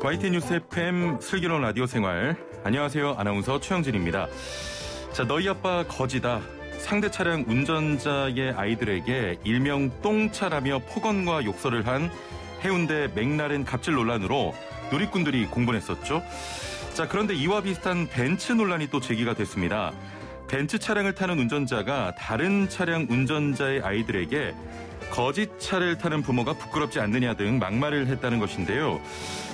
YTN 뉴스 FM 슬기로운 라디오 생활. 안녕하세요. 아나운서 최영진입니다. 자, 너희 아빠 거지다. 상대 차량 운전자의 아이들에게 일명 똥차라며 폭언과 욕설을 한 해운대 맥라렌 갑질 논란으로 누리꾼들이 공분했었죠. 자, 그런데 이와 비슷한 벤츠 논란이 또 제기가 됐습니다. 벤츠 차량을 타는 운전자가 다른 차량 운전자의 아이들에게 거짓 차를 타는 부모가 부끄럽지 않느냐 등 막말을 했다는 것인데요.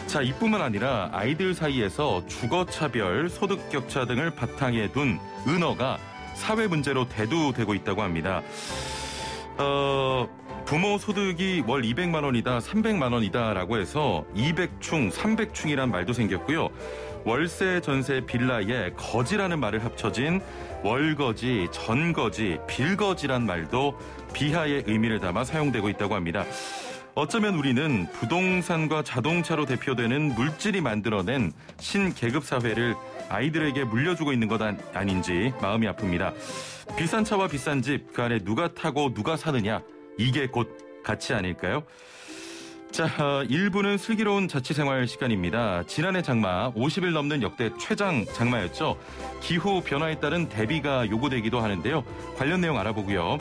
자, 이뿐만 아니라 아이들 사이에서 주거차별, 소득격차 등을 바탕에 둔 은어가 사회 문제로 대두되고 있다고 합니다. 부모 소득이 월 200만 원이다, 300만 원이다라고 해서 200충, 300충이란 말도 생겼고요. 월세, 전세, 빌라에 거지라는 말을 합쳐진 월거지, 전거지, 빌거지란 말도 비하의 의미를 담아 사용되고 있다고 합니다. 어쩌면 우리는 부동산과 자동차로 대표되는 물질이 만들어낸 신계급 사회를 아이들에게 물려주고 있는 것 아닌지 마음이 아픕니다. 비싼 차와 비싼 집, 그 안에 누가 타고 누가 사느냐, 이게 곧 가치 아닐까요? 자, 1부는 슬기로운 자취생활 시간입니다. 지난해 장마 50일 넘는 역대 최장 장마였죠. 기후 변화에 따른 대비가 요구되기도 하는데요. 관련 내용 알아보고요.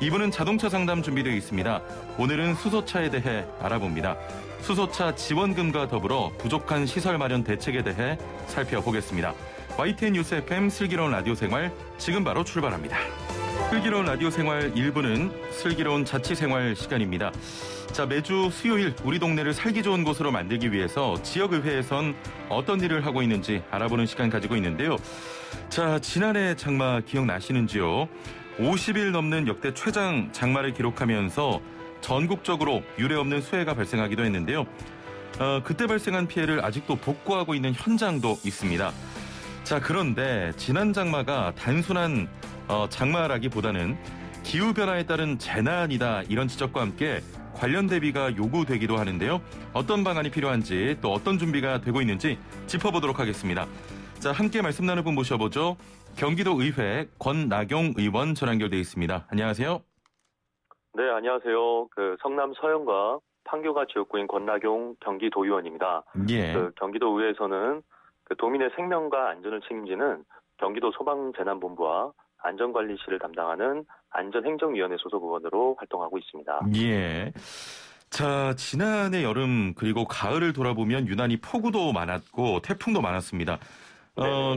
2부는 자동차 상담 준비되어 있습니다. 오늘은 수소차에 대해 알아봅니다. 수소차 지원금과 더불어 부족한 시설 마련 대책에 대해 살펴보겠습니다. YTN 뉴스 FM 슬기로운 라디오 생활 지금 바로 출발합니다. 슬기로운 라디오 생활 1부는 슬기로운 자취생활 시간입니다. 자, 매주 수요일 우리 동네를 살기 좋은 곳으로 만들기 위해서 지역의회에선 어떤 일을 하고 있는지 알아보는 시간 가지고 있는데요. 자, 지난해 장마 기억나시는지요? 50일 넘는 역대 최장 장마를 기록하면서 전국적으로 유례없는 수해가 발생하기도 했는데요. 그때 발생한 피해를 아직도 복구하고 있는 현장도 있습니다. 자, 그런데 지난 장마가 단순한 장마라기보다는 기후변화에 따른 재난이다, 이런 지적과 함께 관련 대비가 요구되기도 하는데요. 어떤 방안이 필요한지 또 어떤 준비가 되고 있는지 짚어보도록 하겠습니다. 자, 함께 말씀 나눌 분 모셔보죠. 경기도의회 권나경 의원 전화 연결되어 있습니다. 안녕하세요. 네, 안녕하세요. 성남 서현과 판교가 지역구인 권나경 경기도의원입니다. 예. 경기도의회에서는 도민의 생명과 안전을 책임지는 경기도 소방재난본부와 안전관리실을 담당하는 안전행정위원회 소속 의원으로 활동하고 있습니다. 예. 자, 지난해 여름 그리고 가을을 돌아보면 유난히 폭우도 많았고 태풍도 많았습니다.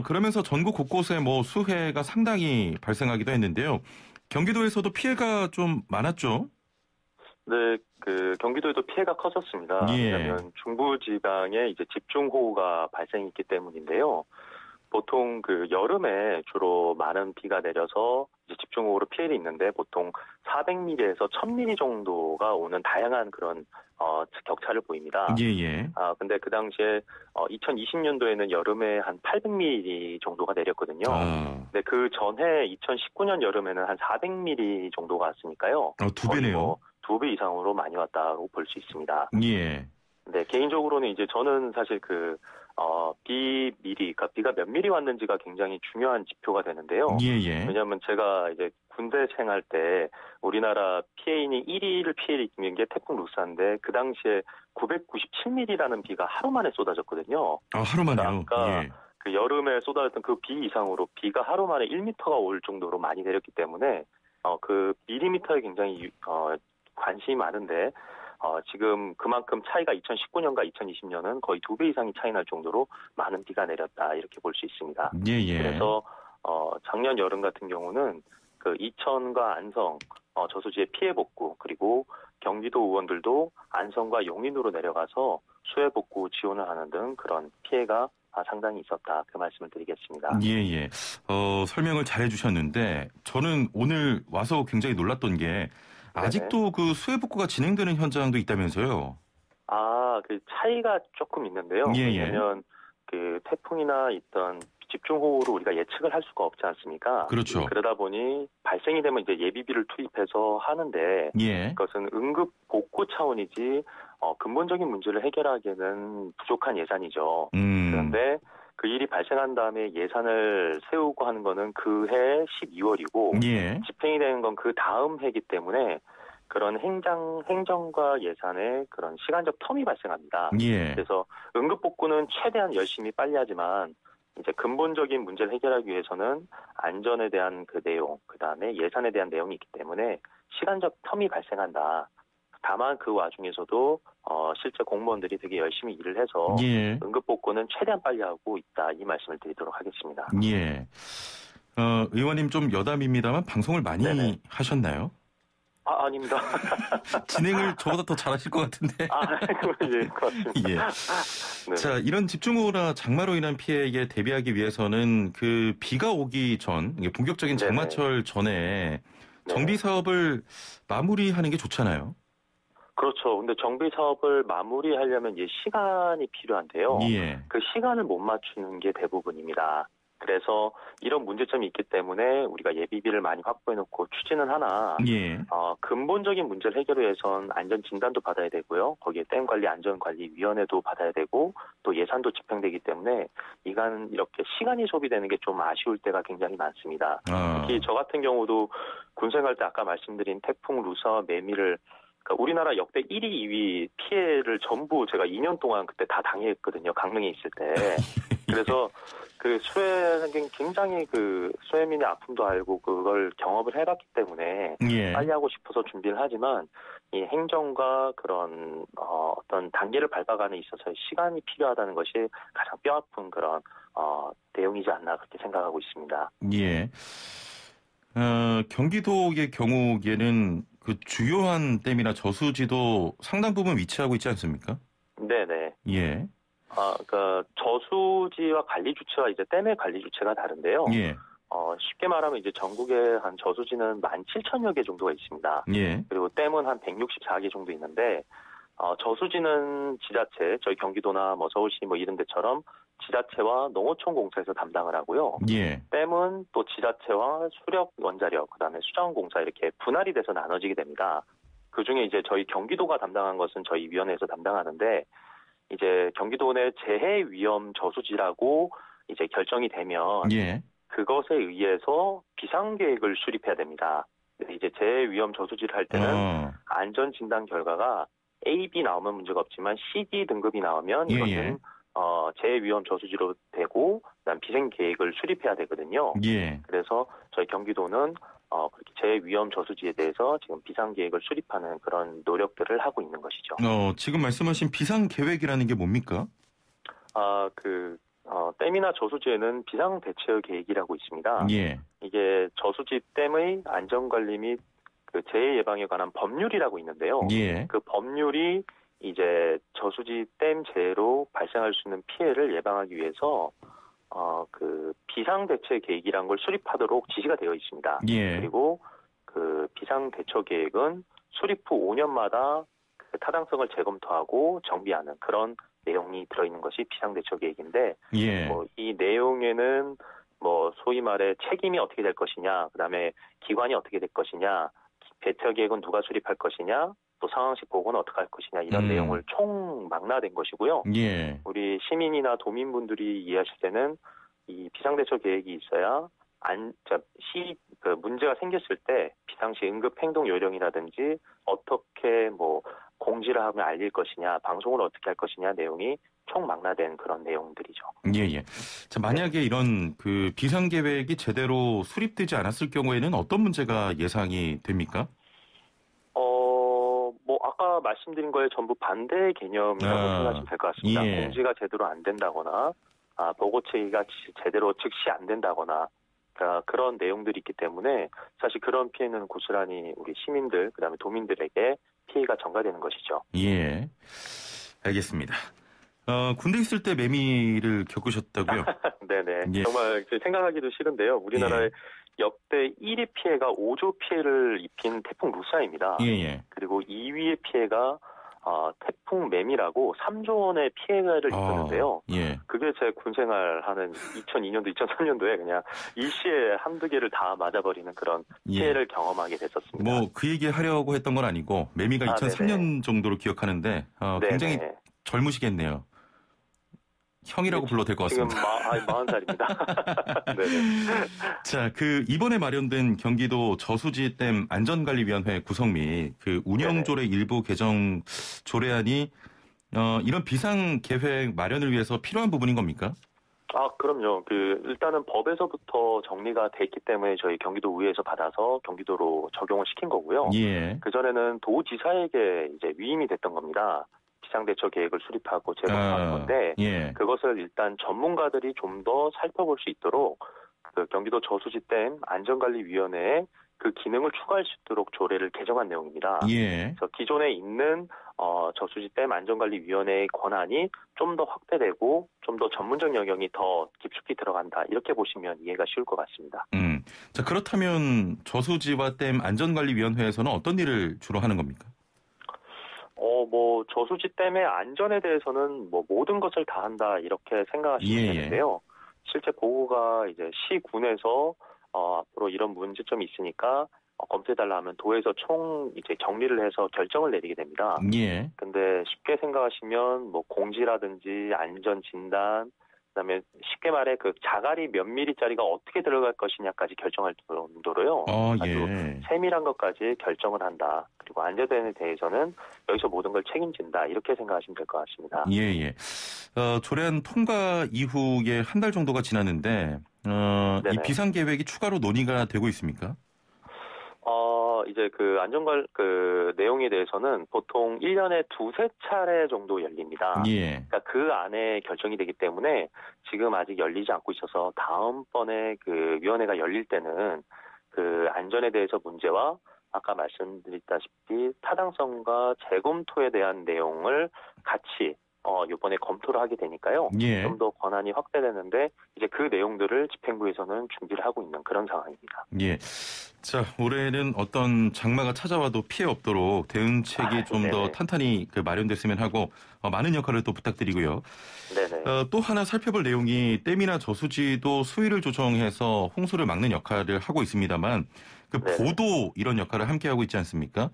그러면서 전국 곳곳에 수해가 상당히 발생하기도 했는데요. 경기도에서도 피해가 좀 많았죠? 네, 경기도에도 피해가 커졌습니다. 예. 왜냐하면 중부지방에 이제 집중호우가 발생했기 때문인데요. 보통 여름에 주로 많은 비가 내려서 이제 집중호우로 피해를 있는데 보통 400mm에서 1000mm 정도가 오는 다양한 그런 격차를 보입니다. 예. 근데 그 당시에 2020년도에는 여름에 한 800mm 정도가 내렸거든요. 근데 그 전해 2019년 여름에는 한 400mm 정도가 왔으니까요. 두 배네요. 2배 이상으로 많이 왔다고 볼 수 있습니다. 예. 네, 개인적으로는 이제 저는 사실 그러니까 비가 몇 미리 왔는지가 굉장히 중요한 지표가 되는데요. 예. 왜냐하면 제가 이제 군대 생활 때 우리나라 피해인이 1위를 피해를 입는 게 태풍 루사인데 그 당시에 997mm라는 비가 하루 만에 쏟아졌거든요. 하루 만에요? 아까 예. 그 여름에 쏟아졌던 그 비 이상으로 비가 하루 만에 1m가 올 정도로 많이 내렸기 때문에 그 밀리미터에 굉장히 관심이 많은데 지금 그만큼 차이가 2019년과 2020년은 거의 2배 이상이 차이 날 정도로 많은 비가 내렸다, 이렇게 볼 수 있습니다. 예. 그래서 작년 여름 같은 경우는 이천과 안성 저수지의 피해 복구, 그리고 경기도 의원들도 안성과 용인으로 내려가서 수해 복구 지원을 하는 등 그런 피해가 상당히 있었다, 그 말씀을 드리겠습니다. 예. 설명을 잘 해주셨는데 저는 오늘 와서 굉장히 놀랐던 게 아직도 그 수해 복구가 진행되는 현장도 있다면서요? 그 차이가 조금 있는데요. 예. 왜냐하면 태풍이나 있던 집중호우로 우리가 예측을 할 수가 없지 않습니까? 그렇죠. 그러다 보니 발생이 되면 이제 예비비를 투입해서 하는데 예. 그것은 응급 복구 차원이지 근본적인 문제를 해결하기에는 부족한 예산이죠. 그런데 그 일이 발생한 다음에 예산을 세우고 하는 거는 그 해 12월이고 예. 집행이 되는 건 그 다음 해이기 때문에 그런 행정과 예산의 그런 시간적 텀이 발생합니다. 예. 그래서 응급복구는 최대한 열심히 빨리 하지만 이제 근본적인 문제를 해결하기 위해서는 안전에 대한 그 내용, 그다음에 예산에 대한 내용이 있기 때문에 시간적 텀이 발생한다. 다만 그 와중에서도 실제 공무원들이 되게 열심히 일을 해서 예. 응급복구는 최대한 빨리 하고 있다. 이 말씀을 드리도록 하겠습니다. 예. 의원님 좀 여담입니다만 방송을 많이 네네. 하셨나요? 아닙니다. 진행을 저보다 더 잘하실 것 같은데. 예, 그렇습니다. 예. 네. 자, 이런 집중호우나 장마로 인한 피해에 대비하기 위해서는 그 비가 오기 전, 이게 본격적인 네네. 장마철 전에 정비 사업을 마무리하는 게 좋잖아요. 그렇죠. 근데 정비 사업을 마무리하려면 이제 시간이 필요한데요. 예. 그 시간을 못 맞추는 게 대부분입니다. 그래서 이런 문제점이 있기 때문에 우리가 예비비를 많이 확보해놓고 추진은 하나 예. 근본적인 문제를 해결하기 위해선 안전 진단도 받아야 되고요. 거기에 댐관리 안전관리위원회도 받아야 되고 또 예산도 집행되기 때문에 이간 이렇게 시간이 소비되는 게 좀 아쉬울 때가 굉장히 많습니다. 특히 저 같은 경우도 군 생활 때 아까 말씀드린 태풍 루사와 매미를 그러니까 우리나라 역대 1위, 2위 피해를 전부 제가 2년 동안 그때 다 당했거든요. 강릉에 있을 때. 그래서 그 굉장히 그 수해민의 아픔도 알고 그걸 경험을 해봤기 때문에 예. 빨리 하고 싶어서 준비를 하지만 이 행정과 그런 어떤 단계를 밟아가는 있어서 시간이 필요하다는 것이 가장 뼈아픈 그런 내용이지 않나 그렇게 생각하고 있습니다. 예. 경기도의 경우에는 그 주요한 댐이나 저수지도 상당 부분 위치하고 있지 않습니까? 네네. 예. 그러니까 저수지와 관리 주체와 이제 댐의 관리 주체가 다른데요. 예. 쉽게 말하면 이제 전국에 한 저수지는 17,000여 개 정도가 있습니다. 예. 그리고 댐은 한 164개 정도 있는데, 저수지는 지자체, 저희 경기도나 뭐 서울시 뭐 이런 데처럼 지자체와 농어촌 공사에서 담당을 하고요. 예. 댐은 또 지자체와 수력 원자력, 그다음에 수자원 공사 이렇게 분할이 돼서 나눠지게 됩니다. 그 중에 이제 저희 경기도가 담당한 것은 저희 위원회에서 담당하는데, 이제 경기도 내 재해 위험 저수지라고 이제 결정이 되면 예. 그것에 의해서 비상 계획을 수립해야 됩니다. 이제 재해 위험 저수지를 할 때는 안전 진단 결과가 A, B 나오면 문제가 없지만 C, D 등급이 나오면 이것은 재해 위험 저수지로 되고 그다음 비상 계획을 수립해야 되거든요. 예. 그래서 저희 경기도는 그렇게 재해 위험 저수지에 대해서 지금 비상 계획을 수립하는 그런 노력들을 하고 있는 것이죠. 지금 말씀하신 비상 계획이라는 게 뭡니까? 댐이나 저수지에는 비상 대처 계획이라고 있습니다. 예. 이게 저수지 댐의 안전관리 및 그 재해 예방에 관한 법률이라고 있는데요. 예. 그 법률이 이제 저수지 댐 재해로 발생할 수 있는 피해를 예방하기 위해서 그 비상 대처 계획이라는 걸 수립하도록 지시가 되어 있습니다. 예. 그리고 그 비상 대처 계획은 수립 후 5년마다 그 타당성을 재검토하고 정비하는 그런 내용이 들어있는 것이 비상대처 계획인데, 예. 이 내용에는 소위 말해 책임이 어떻게 될 것이냐, 그다음에 기관이 어떻게 될 것이냐, 대처 계획은 누가 수립할 것이냐, 또 상황식 보고는 어떻게 할 것이냐 이런 내용을 총망라된 것이고요. 예. 우리 시민이나 도민분들이 이해하실 때는 이 비상대처 계획이 있어야 문제가 생겼을 때 비상시 응급행동 요령이라든지 어떻게 공지를 하면 알릴 것이냐, 방송을 어떻게 할 것이냐 내용이 총망라된 그런 내용들이죠. 예. 자, 만약에 이런 그 비상 계획이 제대로 수립되지 않았을 경우에는 어떤 문제가 예상이 됩니까? 아까 말씀드린 거에 전부 반대 개념이라고 생각하시면 될 것 같습니다. 예. 공지가 제대로 안 된다거나, 보고 체계가 제대로 즉시 안 된다거나, 그런 내용들이 있기 때문에 사실 그런 피해는 고스란히 우리 시민들, 그다음에 도민들에게 피해가 전가되는 것이죠. 예. 알겠습니다. 군대 있을 때 매미를 겪으셨다고요? 네네. 예. 정말 생각하기도 싫은데요. 우리나라의 역대 1위 피해가 5조 피해를 입힌 태풍 루사입니다. 예. 그리고 2위의 피해가 태풍 매미라고 3조 원의 피해를 입었는데요. 예. 그게 제 군생활하는 2002년도, 2003년도에 그냥 일시에 한두 개를 다 맞아버리는 그런 피해를 경험하게 됐었습니다. 그 얘기 하려고 했던 건 아니고 매미가 2003년 정도로 기억하는데 굉장히 젊으시겠네요. 형이라고 불러도 될 것 지금 같습니다. 40살입니다. 네네. 자, 이번에 마련된 경기도 저수지댐 안전관리위원회 구성 및 운영조례 일부 개정 조례안이 이런 비상 계획 마련을 위해서 필요한 부분인 겁니까? 그럼요. 일단은 법에서부터 정리가 돼 있기 때문에 저희 경기도의회에서 받아서 경기도로 적용을 시킨 거고요. 예. 그전에는 도지사에게 이제 위임이 됐던 겁니다. 비상대처 계획을 수립하고 제공하는 건데, 예. 그것을 일단 전문가들이 좀 더 살펴볼 수 있도록 경기도 저수지댐 안전관리위원회에 그 기능을 추가할 수 있도록 조례를 개정한 내용입니다. 예. 그래서 기존에 있는 저수지댐 안전관리위원회의 권한이 좀 더 확대되고 좀 더 전문적 영역이 더 깊숙이 들어간다. 이렇게 보시면 이해가 쉬울 것 같습니다. 자, 그렇다면 저수지와 댐 안전관리위원회에서는 어떤 일을 주로 하는 겁니까? 저수지댐의 안전에 대해서는 모든 것을 다 한다. 이렇게 생각하시면 되는데요. 실제 보고가 이제 시군에서 앞으로 이런 문제점이 있으니까 검토해달라 하면 도에서 총 이제 정리를 해서 결정을 내리게 됩니다. 예. 근데 쉽게 생각하시면 공지라든지 안전 진단, 그다음에 쉽게 말해 자갈이 몇 미리짜리가 어떻게 들어갈 것이냐까지 결정할 정도로요. 아주 세밀한 것까지 결정을 한다. 그리고 안전에 대해서는 여기서 모든 걸 책임진다. 이렇게 생각하시면 될 것 같습니다. 예. 조례안 통과 이후에 한 달 정도가 지났는데 이 비상 계획이 추가로 논의가 되고 있습니까? 이제 내용에 대해서는 보통 1년에 두세 차례 정도 열립니다. 예. 그러니까 그 안에 결정이 되기 때문에 지금 아직 열리지 않고 있어서 다음번에 위원회가 열릴 때는 안전에 대해서 문제와 아까 말씀드렸다시피 타당성과 재검토에 대한 내용을 같이 이번에 검토를 하게 되니까요. 예. 좀 더 권한이 확대되는데 이제 그 내용들을 집행부에서는 준비를 하고 있는 그런 상황입니다. 예. 자, 올해는 어떤 장마가 찾아와도 피해 없도록 대응책이 좀 더 탄탄히 마련됐으면 하고 많은 역할을 또 부탁드리고요. 네네. 또 하나 살펴볼 내용이 댐이나 저수지도 수위를 조정해서 홍수를 막는 역할을 하고 있습니다만 보도 이런 역할을 함께 하고 있지 않습니까?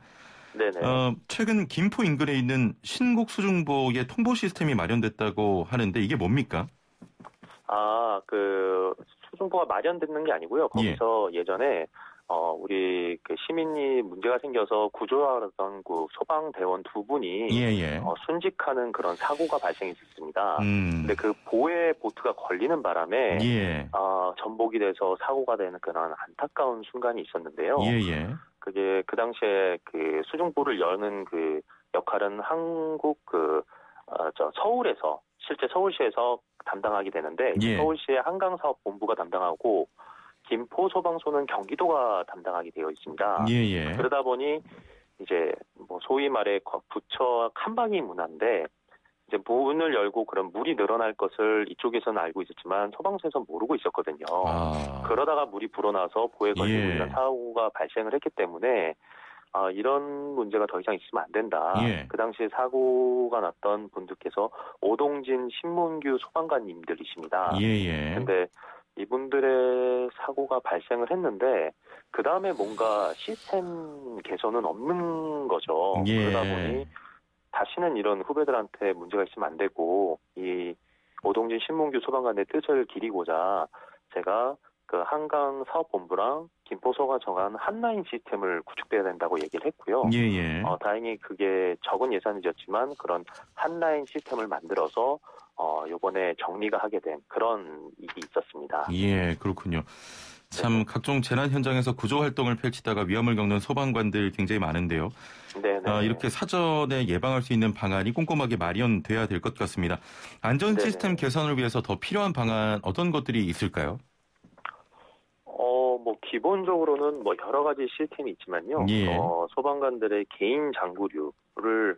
네네. 최근 김포 인근에 있는 신곡수중보의 통보 시스템이 마련됐다고 하는데 이게 뭡니까? 수중보가 마련되는 게 아니고요. 거기서 예전에 우리 시민이 문제가 생겨서 구조하던 소방대원 두 분이 순직하는 그런 사고가 발생했었습니다. 근데 보에 보트가 걸리는 바람에 전복이 돼서 사고가 되는 그런 안타까운 순간이 있었는데요. 그게 그 당시에 수중보를 여는 역할은 서울에서 실제 서울시에서 담당하게 되는데 서울시의 한강사업본부가 담당하고 김포 소방서는 경기도가 담당하게 되어 있습니다. 그러다 보니 이제 소위 말해 부처 칸막이 문화인데 이제 문을 열고 그런 물이 늘어날 것을 이쪽에서는 알고 있었지만 소방서에서는 모르고 있었거든요. 그러다가 물이 불어나서 보에 걸리고 이런 사고가 발생을 했기 때문에 이런 문제가 더 이상 있으면 안 된다. 그 당시에 사고가 났던 분들께서 오동진 신문규 소방관님들이십니다. 근데 이분들의 사고가 발생을 했는데 그 다음에 뭔가 시스템 개선은 없는 거죠. 그러다 보니 다시는 이런 후배들한테 문제가 있으면 안 되고 이 오동진 신문규 소방관의 뜻을 기리고자 제가 한강사업본부랑 김포서가 정한 한라인 시스템을 구축돼야 된다고 얘기를 했고요. 다행히 그게 적은 예산이었지만 그런 한라인 시스템을 만들어서 이번에 정리가 하게 된 그런 일이 있었습니다. 그렇군요. 참 각종 재난 현장에서 구조 활동을 펼치다가 위험을 겪는 소방관들 굉장히 많은데요. 이렇게 사전에 예방할 수 있는 방안이 꼼꼼하게 마련돼야 될 것 같습니다. 안전 시스템 개선을 위해서 더 필요한 방안 어떤 것들이 있을까요? 기본적으로는 여러 가지 시스템이 있지만요. 소방관들의 개인 장구류를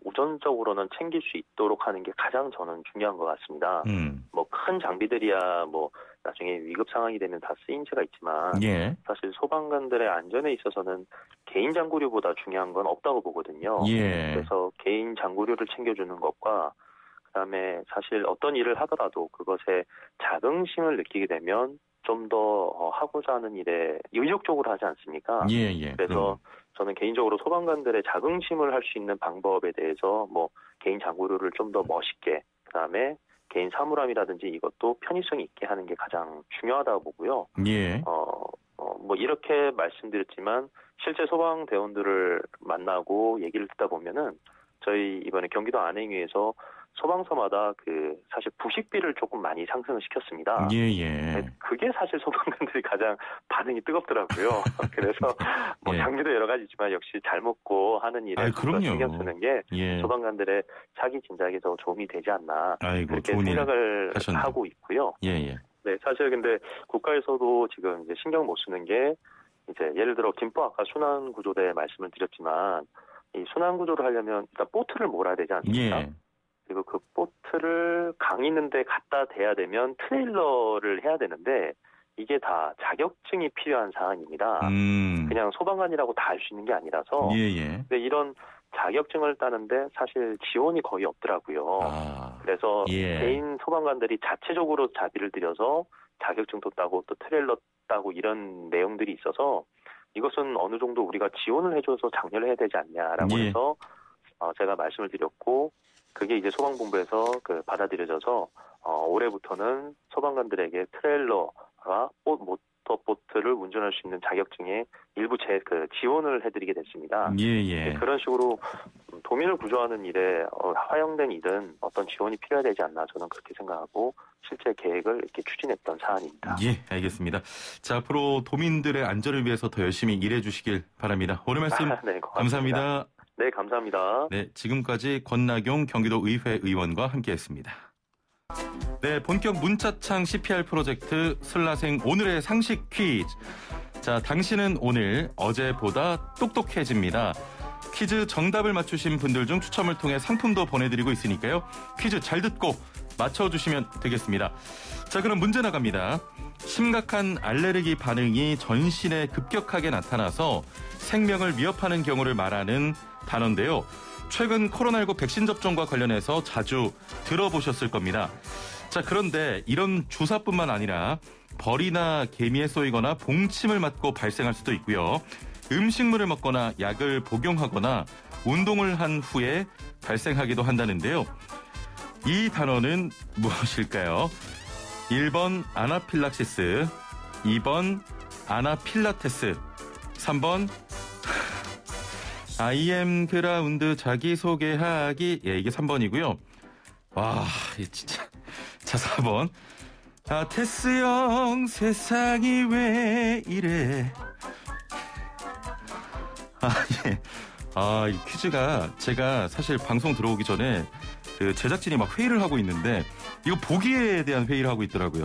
우선적으로는 챙길 수 있도록 하는 게 가장 저는 중요한 것 같습니다. 큰 장비들이야 나중에 위급 상황이 되면 다 쓰임새가 있지만 사실 소방관들의 안전에 있어서는 개인 장구류보다 중요한 건 없다고 보거든요. 그래서 개인 장구류를 챙겨주는 것과 그다음에 사실 어떤 일을 하더라도 그것에 자긍심을 느끼게 되면 좀 더 하고자 하는 일에 의욕적으로 하지 않습니까? 그래서 저는 개인적으로 소방관들의 자긍심을 할 수 있는 방법에 대해서 개인 장구류를 좀 더 멋있게, 그다음에 개인 사물함이라든지 이것도 편의성이 있게 하는 게 가장 중요하다고 보고요. 예. 뭐 이렇게 말씀드렸지만 실제 소방대원들을 만나고 얘기를 듣다 보면은 저희 이번에 경기도 안행위에서 소방서마다 사실 부식비를 조금 많이 상승을 시켰습니다. 예. 그게 사실 소방관들이 가장 반응이 뜨겁더라고요. 그래서 뭐 장비도 여러 가지지만 역시 잘 먹고 하는 일에 신경 쓰는 게 소방관들의 사기 진작에 더 도움이 되지 않나 그렇게 생각을 하고 있고요. 예. 네, 사실 근데 국가에서도 지금 이제 신경 못 쓰는 게 이제 예를 들어 김포 아까 순환구조대 말씀을 드렸지만 이 순환구조를 하려면 일단 보트를 몰아야 되지 않습니까? 그리고 그 보트를 강 있는데 갖다 대야 되면 트레일러를 해야 되는데 이게 다 자격증이 필요한 사안입니다. 그냥 소방관이라고 다 할 수 있는 게 아니라서 근데 이런 자격증을 따는데 사실 지원이 거의 없더라고요. 그래서 개인 소방관들이 자체적으로 자비를 들여서 자격증도 따고 또 트레일러 따고 이런 내용들이 있어서 이것은 어느 정도 우리가 지원을 해줘서 장려를 해야 되지 않냐라고 해서 제가 말씀을 드렸고 그게 이제 소방본부에서 받아들여져서 올해부터는 소방관들에게 트레일러와 모터보트를 운전할 수 있는 자격증에 일부 지원을 해드리게 됐습니다. 그런 식으로 도민을 구조하는 일에 허용된 일은 어떤 지원이 필요해야 되지 않나 저는 그렇게 생각하고 실제 계획을 이렇게 추진했던 사안입니다. 예, 알겠습니다. 자, 앞으로 도민들의 안전을 위해서 더 열심히 일해 주시길 바랍니다. 오늘 말씀 네, 감사합니다. 네, 감사합니다. 네, 지금까지 권나경 경기도의회 의원과 함께했습니다. 네, 본격 문자창 CPR 프로젝트 슬라생 오늘의 상식 퀴즈. 자, 당신은 오늘 어제보다 똑똑해집니다. 퀴즈 정답을 맞추신 분들 중 추첨을 통해 상품도 보내드리고 있으니까요. 퀴즈 잘 듣고 맞춰주시면 되겠습니다. 자, 그럼 문제 나갑니다. 심각한 알레르기 반응이 전신에 급격하게 나타나서 생명을 위협하는 경우를 말하는 단어인데요. 최근 코로나19 백신 접종과 관련해서 자주 들어보셨을 겁니다. 자, 그런데 이런 주사뿐만 아니라 벌이나 개미에 쏘이거나 봉침을 맞고 발생할 수도 있고요. 음식물을 먹거나 약을 복용하거나 운동을 한 후에 발생하기도 한다는데요. 이 단어는 무엇일까요? 1번 아나필락시스, 2번 아나필라테스, 3번 IM 그라운드 자기소개하기. 예, 이게 3번이고요. 와, 진짜. 자, 4번. 테스 형, 세상이 왜 이래. 이 퀴즈가 제가 사실 방송 들어오기 전에 제작진이 막 회의를 하고 있는데 이거 보기에 대한 회의를 하고 있더라고요.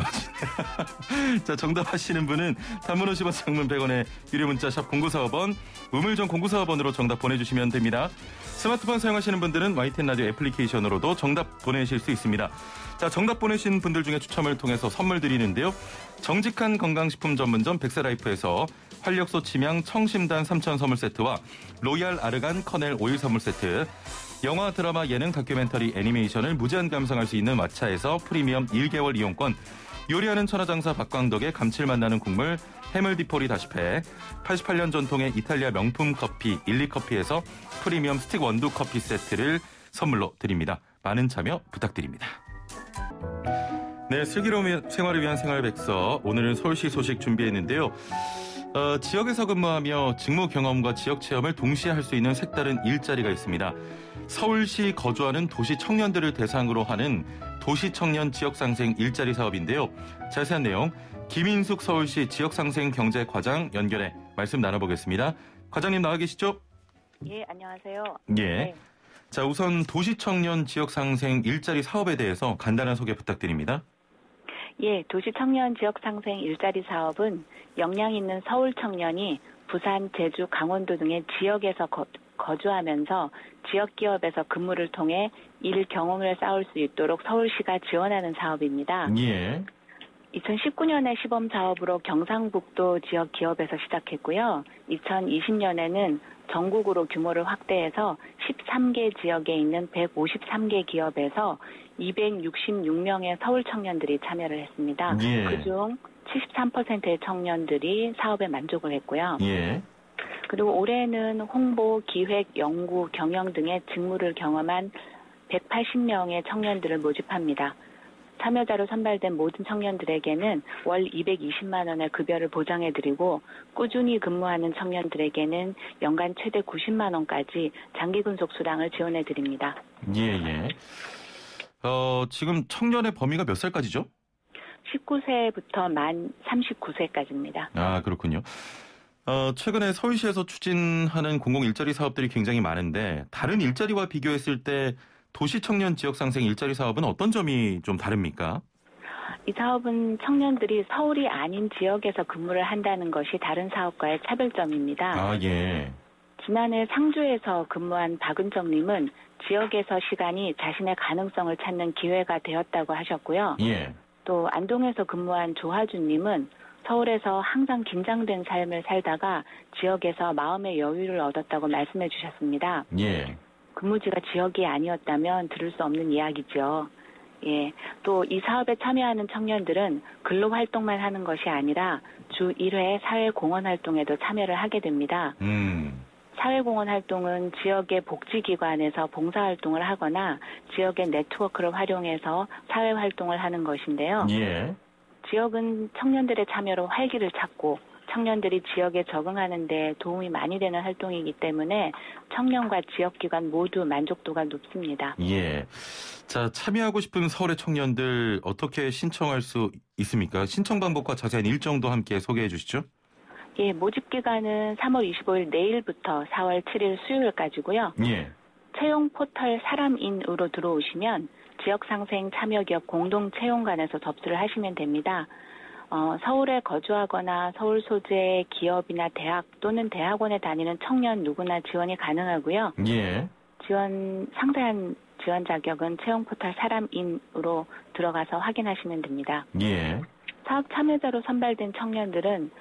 자, 정답하시는 분은 단문 50원, 장문 100원에 유료 문자 샵 0945번, 우물정 0945번으로 정답 보내주시면 됩니다. 스마트폰 사용하시는 분들은 YTN 라디오 애플리케이션으로도 정답 보내실 수 있습니다. 자, 정답 보내신 분들 중에 추첨을 통해서 선물 드리는데요. 정직한 건강식품 전문점 백세라이프에서 활력소 침향 청심단 3천 선물 세트와 로얄 아르간 커넬 오일 선물 세트, 영화, 드라마, 예능, 다큐멘터리, 애니메이션을 무제한 감상할 수 있는 왓챠에서 프리미엄 1개월 이용권, 요리하는 천하장사 박광덕의 감칠맛 나는 국물 해물디포리 다시팩, 88년 전통의 이탈리아 명품 커피 일리커피에서 프리미엄 스틱 원두 커피 세트를 선물로 드립니다. 많은 참여 부탁드립니다. 네, 슬기로운 생활을 위한 생활백서, 오늘은 서울시 소식 준비했는데요. 지역에서 근무하며 직무 경험과 지역 체험을 동시에 할 수 있는 색다른 일자리가 있습니다. 서울시 거주하는 도시 청년들을 대상으로 하는 도시청년 지역상생 일자리 사업인데요. 자세한 내용 김인숙 서울시 지역상생경제과장 연결해 말씀 나눠보겠습니다. 과장님 나와 계시죠? 예, 안녕하세요. 예. 네. 자, 우선 도시청년 지역상생 일자리 사업에 대해서 간단한 소개 부탁드립니다. 예, 도시청년 지역상생 일자리 사업은 역량 있는 서울 청년이 부산, 제주, 강원도 등의 지역에서 거주하면서 지역 기업에서 근무를 통해 일 경험을 쌓을 수 있도록 서울시가 지원하는 사업입니다. 예. 2019년에 시범 사업으로 경상북도 지역 기업에서 시작했고요. 2020년에는 전국으로 규모를 확대해서 13개 지역에 있는 153개 기업에서 266명의 서울 청년들이 참여를 했습니다. 예. 그중 73%의 청년들이 사업에 만족을 했고요. 예. 그리고 올해는 홍보, 기획, 연구, 경영 등의 직무를 경험한 180명의 청년들을 모집합니다. 참여자로 선발된 모든 청년들에게는 월 220만 원의 급여를 보장해드리고 꾸준히 근무하는 청년들에게는 연간 최대 90만 원까지 장기근속 수당을 지원해드립니다. 예. 지금 청년의 범위가 몇 살까지죠? 19세부터 만 39세까지입니다. 아, 그렇군요. 최근에 서울시에서 추진하는 공공 일자리 사업들이 굉장히 많은데 다른 일자리와 비교했을 때 도시 청년 지역 상생 일자리 사업은 어떤 점이 좀 다릅니까? 이 사업은 청년들이 서울이 아닌 지역에서 근무를 한다는 것이 다른 사업과의 차별점입니다. 아, 예. 지난해 상주에서 근무한 박은정님은 지역에서 시간이 자신의 가능성을 찾는 기회가 되었다고 하셨고요. 예. 또 안동에서 근무한 조하준님은 서울에서 항상 긴장된 삶을 살다가 지역에서 마음의 여유를 얻었다고 말씀해 주셨습니다. 예. 근무지가 지역이 아니었다면 들을 수 없는 이야기죠. 예. 또 이 사업에 참여하는 청년들은 근로 활동만 하는 것이 아니라 주 1회 사회공헌 활동에도 참여를 하게 됩니다. 사회공헌 활동은 지역의 복지기관에서 봉사활동을 하거나 지역의 네트워크를 활용해서 사회활동을 하는 것인데요. 예. 지역은 청년들의 참여로 활기를 찾고 청년들이 지역에 적응하는 데 도움이 많이 되는 활동이기 때문에 청년과 지역기관 모두 만족도가 높습니다. 예. 자, 참여하고 싶은 서울의 청년들 어떻게 신청할 수 있습니까? 신청 방법과 자세한 일정도 함께 소개해 주시죠. 예, 모집 기간은 3월 25일 내일부터 4월 7일 수요일까지고요. 예. 채용 포털 사람인으로 들어오시면 지역상생 참여기업 공동채용관에서 접수를 하시면 됩니다. 서울에 거주하거나 서울 소재의 기업이나 대학 또는 대학원에 다니는 청년 누구나 지원이 가능하고요. 예. 상세한 지원 자격은 채용 포털 사람인으로 들어가서 확인하시면 됩니다. 예. 사업 참여자로 선발된 청년들은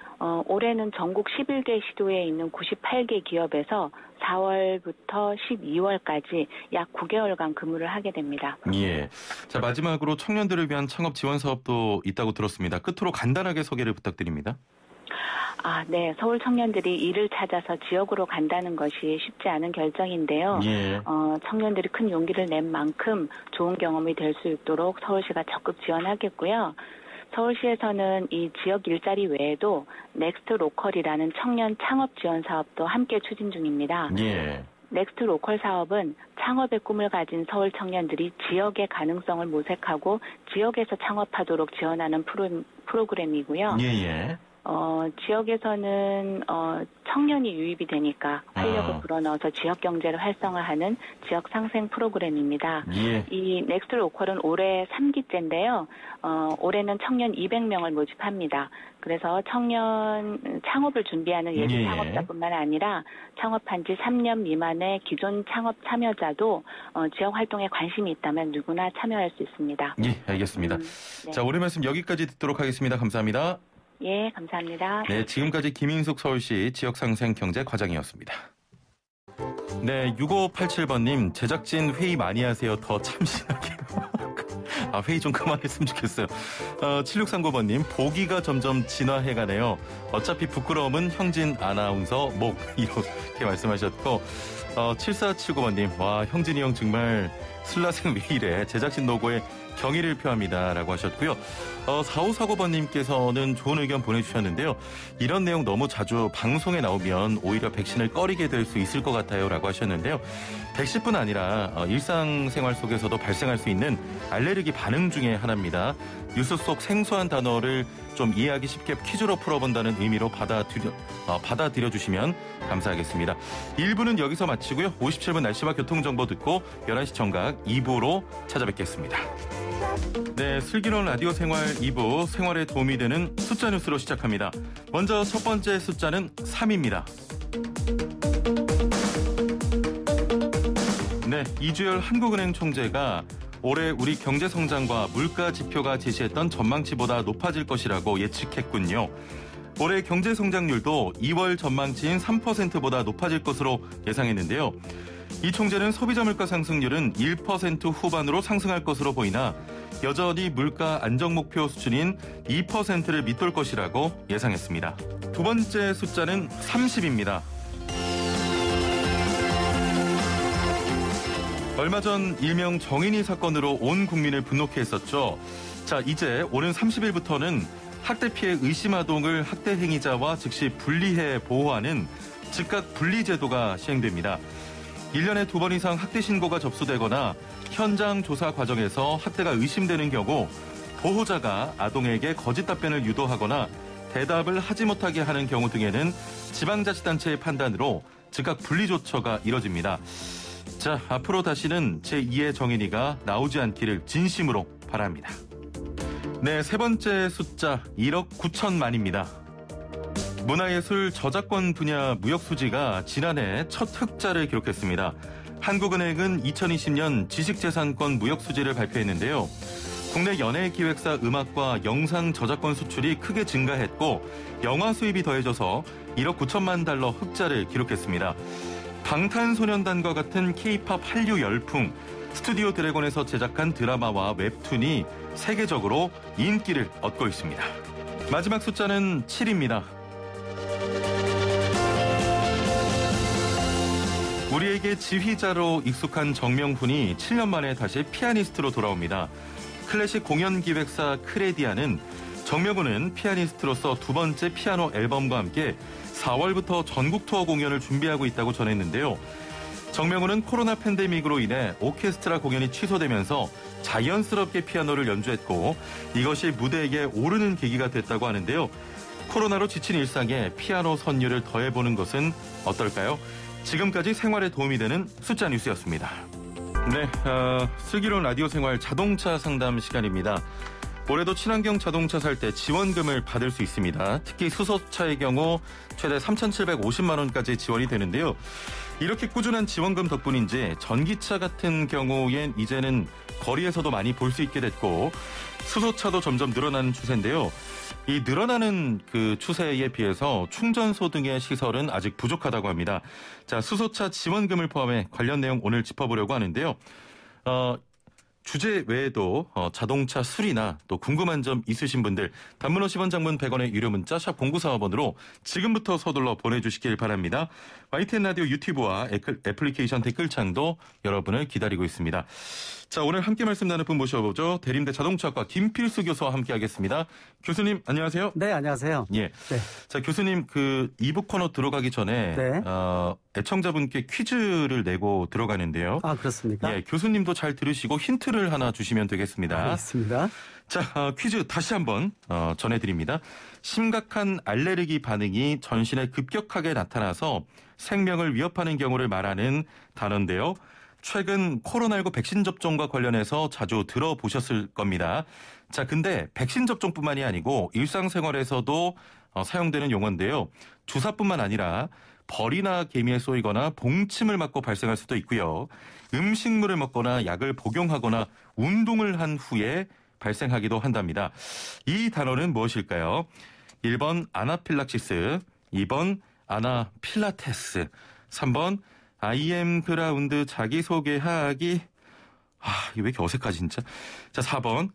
올해는 전국 11개 시도에 있는 98개 기업에서 4월부터 12월까지 약 9개월간 근무를 하게 됩니다. 예. 자, 마지막으로 청년들을 위한 창업 지원 사업도 있다고 들었습니다. 끝으로 간단하게 소개를 부탁드립니다. 네. 서울 청년들이 일을 찾아서 지역으로 간다는 것이 쉽지 않은 결정인데요. 예. 청년들이 큰 용기를 낸 만큼 좋은 경험이 될 수 있도록 서울시가 적극 지원하겠고요. 서울시에서는 이 지역 일자리 외에도 넥스트 로컬이라는 청년 창업 지원 사업도 함께 추진 중입니다. 예. 넥스트 로컬 사업은 창업의 꿈을 가진 서울 청년들이 지역의 가능성을 모색하고 지역에서 창업하도록 지원하는 프로그램이고요. 예. 지역에서는 청년이 유입이 되니까 활력을 불어넣어서 지역 경제를 활성화하는 지역 상생 프로그램입니다. 예. 이 넥스트 로컬은 올해 3기째인데요. 올해는 청년 200명을 모집합니다. 그래서 청년 창업을 준비하는 예비 창업자뿐만 아니라 창업한 지 3년 미만의 기존 창업 참여자도 지역 활동에 관심이 있다면 누구나 참여할 수 있습니다. 예, 알겠습니다. 네. 자, 오늘 말씀 여기까지 듣도록 하겠습니다. 감사합니다. 예, 감사합니다. 네, 지금까지 김인숙 서울시 지역상생경제과장이었습니다. 네, 6587번님, 제작진 회의 많이 하세요. 더 참신하게. 회의 좀 그만했으면 좋겠어요. 7639번님, 보기가 점점 진화해가네요. 어차피 부끄러움은 형진 아나운서 목. 이렇게 말씀하셨고, 7479번님, 와, 형진이 형 정말 슬라생 왜 이래. 제작진 노고에 경의를 표합니다. 라고 하셨고요. 4549번님께서는 좋은 의견 보내주셨는데요. 이런 내용 너무 자주 방송에 나오면 오히려 백신을 꺼리게 될 수 있을 것 같아요. 라고 하셨는데요. 백신뿐 아니라 일상생활 속에서도 발생할 수 있는 알레르기 반응 중에 하나입니다. 뉴스 속 생소한 단어를 좀 이해하기 쉽게 퀴즈로 풀어본다는 의미로 받아들여 주시면 감사하겠습니다. 1부는 여기서 마치고요. 57분 날씨와 교통정보 듣고 11시 정각 2부로 찾아뵙겠습니다. 네, 슬기로운 라디오 생활 2부 생활에 도움이 되는 숫자 뉴스로 시작합니다. 먼저 첫 번째 숫자는 3입니다. 네, 이주열 한국은행 총재가 올해 우리 경제 성장과 물가 지표가 제시했던 전망치보다 높아질 것이라고 예측했군요. 올해 경제 성장률도 2월 전망치인 3%보다 높아질 것으로 예상했는데요. 이 총재는 소비자 물가 상승률은 1% 후반으로 상승할 것으로 보이나 여전히 물가 안정 목표 수준인 2%를 밑돌 것이라고 예상했습니다. 두 번째 숫자는 30입니다. 얼마 전 일명 정인이 사건으로 온 국민을 분노케 했었죠. 자, 이제 오는 30일부터는 학대 피해 의심 아동을 학대 행위자와 즉시 분리해 보호하는 즉각 분리 제도가 시행됩니다. 1년에 2번 이상 학대 신고가 접수되거나 현장 조사 과정에서 학대가 의심되는 경우 보호자가 아동에게 거짓 답변을 유도하거나 대답을 하지 못하게 하는 경우 등에는 지방자치단체의 판단으로 즉각 분리 조처가 이뤄집니다. 자, 앞으로 다시는 제2의 정인이가 나오지 않기를 진심으로 바랍니다. 네, 세 번째 숫자 1억 9천만입니다. 문화예술 저작권 분야 무역수지가 지난해 첫 흑자를 기록했습니다. 한국은행은 2020년 지식재산권 무역수지를 발표했는데요. 국내 연예기획사 음악과 영상 저작권 수출이 크게 증가했고 영화 수입이 더해져서 1억 9천만 달러 흑자를 기록했습니다. 방탄소년단과 같은 K-팝 한류 열풍, 스튜디오 드래곤에서 제작한 드라마와 웹툰이 세계적으로 인기를 얻고 있습니다. 마지막 숫자는 7입니다. 우리에게 지휘자로 익숙한 정명훈이 7년 만에 다시 피아니스트로 돌아옵니다. 클래식 공연 기획사 크레디아는 정명훈은 피아니스트로서 두 번째 피아노 앨범과 함께 4월부터 전국 투어 공연을 준비하고 있다고 전했는데요. 정명훈은 코로나 팬데믹으로 인해 오케스트라 공연이 취소되면서 자연스럽게 피아노를 연주했고 이것이 무대에 오르는 계기가 됐다고 하는데요. 코로나로 지친 일상에 피아노 선율을 더해보는 것은 어떨까요? 지금까지 생활에 도움이 되는 숫자 뉴스였습니다. 네, 슬기로운 라디오 생활 자동차 상담 시간입니다. 올해도 친환경 자동차 살 때 지원금을 받을 수 있습니다. 특히 수소차의 경우 최대 3,750만 원까지 지원이 되는데요. 이렇게 꾸준한 지원금 덕분인지 전기차 같은 경우엔 이제는 거리에서도 많이 볼 수 있게 됐고 수소차도 점점 늘어나는 추세인데요. 이 늘어나는 그 추세에 비해서 충전소 등의 시설은 아직 부족하다고 합니다. 자, 수소차 지원금을 포함해 관련 내용 오늘 짚어보려고 하는데요. 주제 외에도 자동차 수리나 또 궁금한 점 있으신 분들 단문 50원 장문 100원의 유료 문자 샵 0945번으로 지금부터 서둘러 보내주시길 바랍니다. YTN 라디오 유튜브와 애플리케이션 댓글창도 여러분을 기다리고 있습니다. 자, 오늘 함께 말씀 나눌 분 모셔보죠. 대림대 자동차학과 김필수 교수와 함께하겠습니다. 교수님 안녕하세요. 네, 안녕하세요. 예. 네. 자, 교수님 그 2부 코너 들어가기 전에 네. 애청자분께 퀴즈를 내고 들어가는데요. 아, 그렇습니까? 예, 교수님도 잘 들으시고 힌트를 하나 주시면 되겠습니다. 알겠습니다. 자, 퀴즈 다시 한번 전해드립니다. 심각한 알레르기 반응이 전신에 급격하게 나타나서 생명을 위협하는 경우를 말하는 단어인데요. 최근 코로나19 백신 접종과 관련해서 자주 들어보셨을 겁니다. 자, 근데 백신 접종뿐만이 아니고 일상생활에서도 사용되는 용어인데요. 주사뿐만 아니라 벌이나 개미에 쏘이거나 봉침을 맞고 발생할 수도 있고요. 음식물을 먹거나 약을 복용하거나 운동을 한 후에 발생하기도 한답니다. 이 단어는 무엇일까요? 1번 아나필락시스, 2번 아나필라테스, 3번 IM 그라운드 자기소개하기. 이게 왜 이렇게 어색하지 진짜. 자, 4번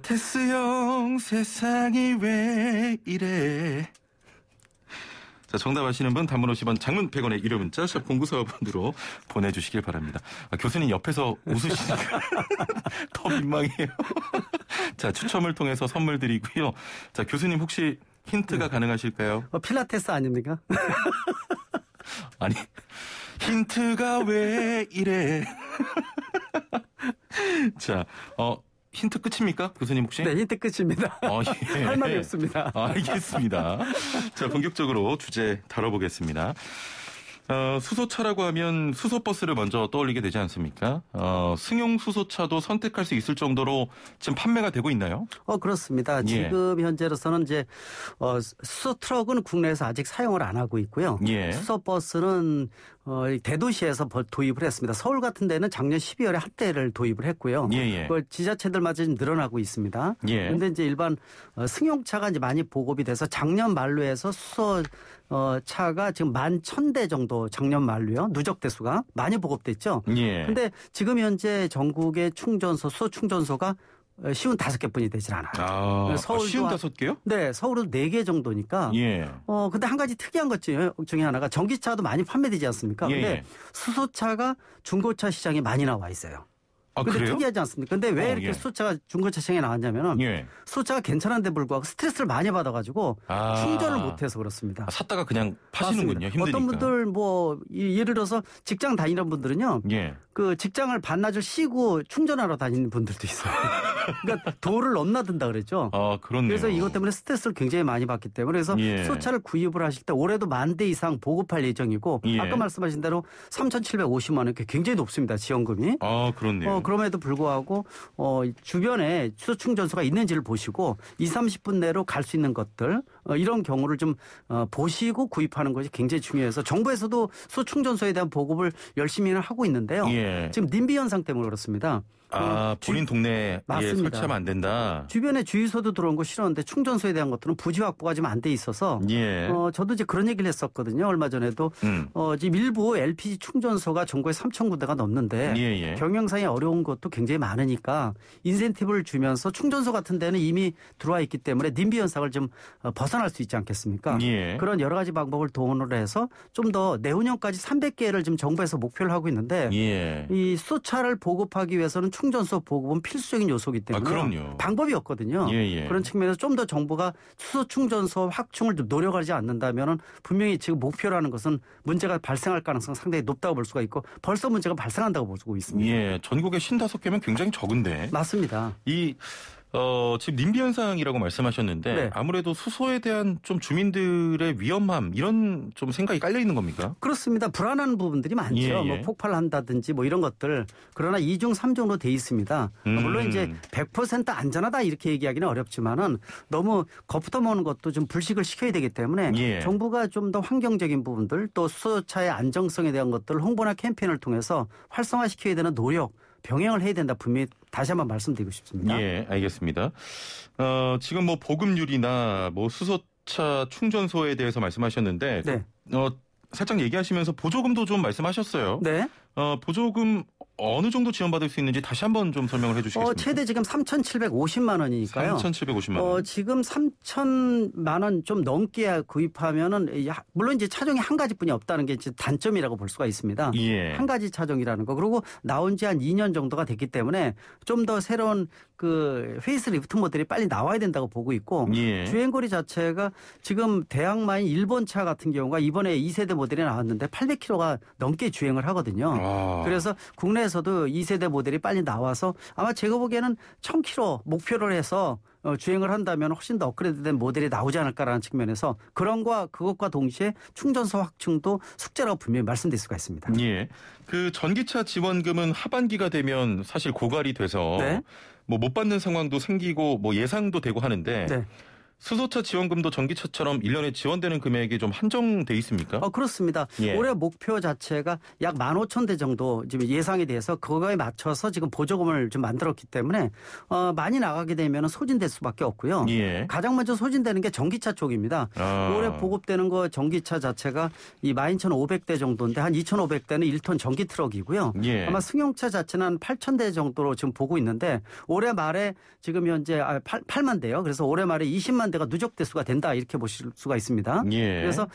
테스 형 세상이 왜 이래. 자, 정답 아시는 분 단문 50원 장문 100원의 유료 문자 샵 0945번으로 보내주시길 바랍니다. 교수님 옆에서 웃으시니까 더 민망해요. 자, 추첨을 통해서 선물 드리고요. 자, 교수님 혹시 힌트가 가능하실까요? 필라테스 아닙니까? 아니, 힌트가 왜 이래. 자, 힌트 끝입니까? 교수님 혹시? 네, 힌트 끝입니다. 예. 할 말이 없습니다. 알겠습니다. 자, 본격적으로 주제 다뤄보겠습니다. 수소차라고 하면 수소버스를 먼저 떠올리게 되지 않습니까? 승용 수소차도 선택할 수 있을 정도로 지금 판매가 되고 있나요? 그렇습니다. 지금 현재로서는 이제 수소 트럭은 국내에서 아직 사용을 안 하고 있고요. 예. 수소버스는 대도시에서 도입을 했습니다. 서울 같은 데는 작년 12월에 한 대를 도입을 했고요. 예. 그걸 지자체들마다 지금 늘어나고 있습니다. 그런데 이제 일반 승용차가 이제 많이 보급이 돼서 작년 말로 해서 수소 차가 지금 11,000대 정도 작년 말로요. 누적 대수가 많이 보급됐죠. 예. 근데 지금 현재 전국의 충전소, 수소 충전소가 쉬운 5개뿐이 되질 않아요. 쉬운 5개요? 네, 서울은 4개 정도니까. 예. 근데 한 가지 특이한 것 중에 하나가 전기차도 많이 판매되지 않습니까? 근데 수소차가 중고차 시장에 많이 나와 있어요. 근데 그래요? 특이하지 않습니까? 근데 왜 이렇게 수소차가 중고차 시장에 나왔냐면은 수소차가 괜찮은데 불구하고 스트레스를 많이 받아가지고 충전을 못해서 그렇습니다. 샀다가 그냥 파시는군요. 힘드니까. 어떤 분들 예를 들어서 직장 다니는 분들은요. 그 직장을 반나절 쉬고 충전하러 다니는 분들도 있어요. 그러니까 도를 넘나든다 그랬죠. 그렇네요. 그래서 이것 때문에 스트레스를 굉장히 많이 받기 때문에 그래서 수소차를 구입을 하실 때 올해도 10,000대 이상 보급할 예정이고 아까 말씀하신 대로 3,750만 원 굉장히 높습니다. 지원금이. 그렇네요. 그럼에도 불구하고 주변에 수소 충전소가 있는지를 보시고 20-30분 내로 갈 수 있는 것들 이런 경우를 좀 보시고 구입하는 것이 굉장히 중요해서 정부에서도 수소 충전소에 대한 보급을 열심히 하고 있는데요. 지금 님비 현상 때문에 그렇습니다. 본인 동네에 설치하면 안 된다. 주변에 주유소도 들어온 거 싫었는데 충전소에 대한 것들은 부지 확보가 지금 안 돼 있어서 저도 이제 그런 얘기를 했었거든요. 얼마 전에도 지금 일부 LPG 충전소가 전국에 3,000군데가 넘는데 경영상에 어려운 것도 굉장히 많으니까 인센티브를 주면서 충전소 같은 데는 이미 들어와 있기 때문에 님비 현상을 좀 벗어날 수 있지 않겠습니까? 그런 여러 가지 방법을 동원을 해서 좀 더 내후년까지 300개를 지금 정부에서 목표를 하고 있는데 이 수소차를 보급하기 위해서는 충전소 보급은 필수적인 요소이기 때문에 방법이 없거든요. 그런 측면에서 좀 더 정부가 수소 충전소 확충을 좀 노력하지 않는다면 분명히 지금 목표라는 것은 문제가 발생할 가능성이 상당히 높다고 볼 수가 있고 벌써 문제가 발생한다고 볼 수가 있습니다. 전국에 55개면 굉장히 적은데. 맞습니다. 지금 님비 현상이라고 말씀하셨는데 아무래도 수소에 대한 좀 주민들의 위험함 이런 좀 생각이 깔려 있는 겁니까? 그렇습니다. 불안한 부분들이 많죠. 뭐 폭발한다든지 뭐 이런 것들. 그러나 2중 3중으로 돼 있습니다. 물론 이제 100% 안전하다 이렇게 얘기하기는 어렵지만은 너무 겁부터 먹는 것도 좀 불식을 시켜야 되기 때문에 정부가 좀 더 환경적인 부분들 또 수소차의 안정성에 대한 것들을 홍보나 캠페인을 통해서 활성화시켜야 되는 노력 병행을 해야 된다 분명히 다시 한번 말씀드리고 싶습니다. 알겠습니다. 지금 뭐 보급률이나 뭐 수소차 충전소에 대해서 말씀하셨는데 살짝 얘기하시면서 보조금도 좀 말씀하셨어요. 보조금 어느 정도 지원받을 수 있는지 다시 한번 좀 설명을 해 주시겠습니까? 최대 지금 3,750만 원이니까요. 3,750만 원. 지금 3,000만 원 좀 넘게 구입하면은 물론 이제 차종이 한 가지뿐이 없다는 게 단점이라고 볼 수가 있습니다. 한 가지 차종이라는 거. 그리고 나온 지 한 2년 정도가 됐기 때문에 좀 더 새로운 그 페이스리프트 모델이 빨리 나와야 된다고 보고 있고 주행거리 자체가 지금 대항마인 일본 차 같은 경우가 이번에 2세대 모델이 나왔는데 800km가 넘게 주행을 하거든요. 그래서 국내에서도 2세대 모델이 빨리 나와서 아마 제가 보기에는 1,000km 목표를 해서 주행을 한다면 훨씬 더 업그레이드된 모델이 나오지 않을까라는 측면에서 그것과 동시에 충전소 확충도 숙제라고 분명히 말씀드릴 수가 있습니다. 그 전기차 지원금은 하반기가 되면 사실 고갈이 돼서 뭐 못 받는 상황도 생기고 뭐 예상도 되고 하는데 수소차 지원금도 전기차처럼 1년에 지원되는 금액이 좀 한정돼 있습니까? 그렇습니다. 올해 목표 자체가 약 15,000대 정도 지금 예상이 돼서 그거에 맞춰서 지금 보조금을 좀 만들었기 때문에 많이 나가게 되면 소진될 수밖에 없고요. 가장 먼저 소진되는 게 전기차 쪽입니다. 올해 보급되는 거 전기차 자체가 이 12,500대 정도인데 한 2,500대는 1톤 전기 트럭이고요. 아마 승용차 자체는 한 8,000대 정도로 지금 보고 있는데 올해 말에 지금 현재 8만 대요. 그래서 올해 말에 20만 대가 누적 대수가 된다 이렇게 보실 수가 있습니다. 그래서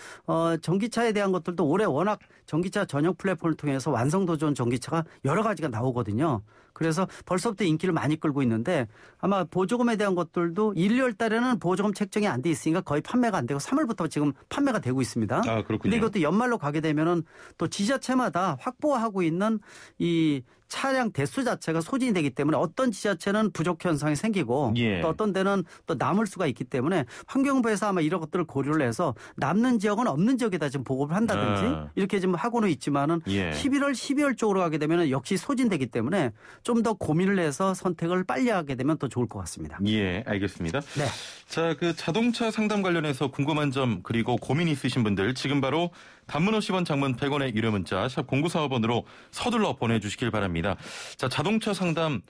전기차에 대한 것들도 올해 워낙 전기차 전용 플랫폼을 통해서 완성도전 전기차가 여러 가지가 나오거든요. 그래서 벌써부터 인기를 많이 끌고 있는데 아마 보조금에 대한 것들도 1, 2월 달에는 보조금 책정이 안 돼 있으니까 거의 판매가 안 되고 3월부터 지금 판매가 되고 있습니다. 그렇군요. 근데 이것도 연말로 가게 되면은 또 지자체마다 확보하고 있는 이 차량 대수 자체가 소진이 되기 때문에 어떤 지자체는 부족 현상이 생기고 또 어떤 데는 또 남을 수가 있기 때문에 환경부에서 아마 이런 것들을 고려를 해서 남는 지역은 없는 지역에다 지금 보급을 한다든지 이렇게 지금 하고는 있지만은 11월, 12월 쪽으로 가게 되면 역시 소진되기 때문에 좀 더 고민을 해서 선택을 빨리 하게 되면 더 좋을 것 같습니다. 알겠습니다. 자, 그 자동차 상담 관련해서 궁금한 점 그리고 고민 있으신 분들 지금 바로 단문 50원 장문 100원의 유료 문자 샵 0945번으로 서둘러 보내주시길 바랍니다. 자, 자동차 상담